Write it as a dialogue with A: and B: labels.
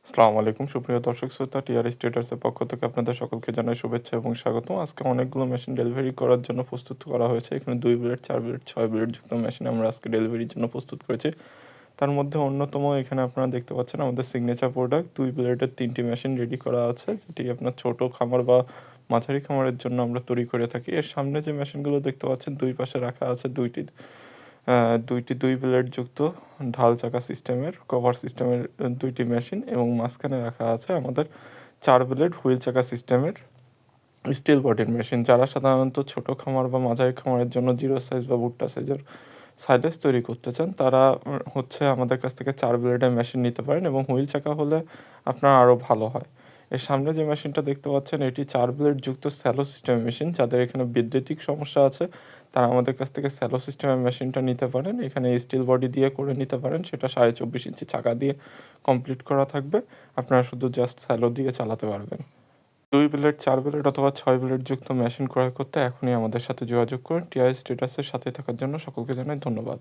A: আসসালামু আলাইকুম সুপ্রিয় দর্শক শ্রোতা টিআরএস ট্রেডার্সের পক্ষ থেকে আপনাদের সকলকে জানাই শুভেচ্ছা এবং স্বাগতম। আজকে অনেকগুলো মেশিন ডেলিভারি করার জন্য প্রস্তুত করা হয়েছে। এখানে 2 ব্লেড, 4 ব্লেড, 6 ব্লেড যুক্ত মেশিন আমরা আজকে ডেলিভারির জন্য প্রস্তুত করেছি। তার মধ্যে অন্যতম এখানে আপনারা দেখতে পাচ্ছেন আমাদের সিগনেচার প্রোডাক্ট 2 ব্লেডের 3টি মেশিন রেডি করা আছে, যেটি আপনার ছোট খামার বা মাঝারি খামারের জন্য আমরা তৈরি করে থাকি। এর সামনে যে মেশিনগুলো দেখতে পাচ্ছেন দুই পাশে রাখা আছে 2টি 2 ব্লেড যুক্ত ঢাল চাকা সিস্টেমের কভার সিস্টেমের 2টি মেশিন এবং মাঝখানে রাখা আছে আমাদের 4 ব্লেড হুইল চাকা সিস্টেমের স্টিল বডির মেশিন। যারা সাধারণত ছোট খামার বা মাঝারি খামারের জন্য জিরো সাইজ বা ভুট্টা সাইজের সাইলেজ তৈরি করতে চান, তারা হচ্ছে আমাদের কাছ থেকে 4 ব্লেডের মেশিন নিতে পারেন এবং হুইল চাকা হলে আপনার আরও ভালো হয়। এর সামনে যে মেশিনটা দেখতে পাচ্ছেন এটি 4 ব্লেড যুক্ত স্যালো সিস্টেমের মেশিন। যাদের এখানে বৈদ্যুতিক সমস্যা আছে তারা আমাদের কাছ থেকে স্যালো সিস্টেমের মেশিনটা নিতে পারেন। এখানে স্টিল বডি দিয়ে করে নিতে পারেন, সেটা 24.5 ইঞ্চি চাকা দিয়ে কমপ্লিট করা থাকবে। আপনারা শুধু জাস্ট স্যালো দিয়ে চালাতে পারবেন। 2 ব্লেড, 4 ব্লেড অথবা 6 ব্লেড যুক্ত মেশিন ক্রয় করতে এখনই আমাদের সাথে যোগাযোগ করুন। টিআই স্ট্যাটাসের সাথে থাকার জন্য সকলকে জানাই ধন্যবাদ।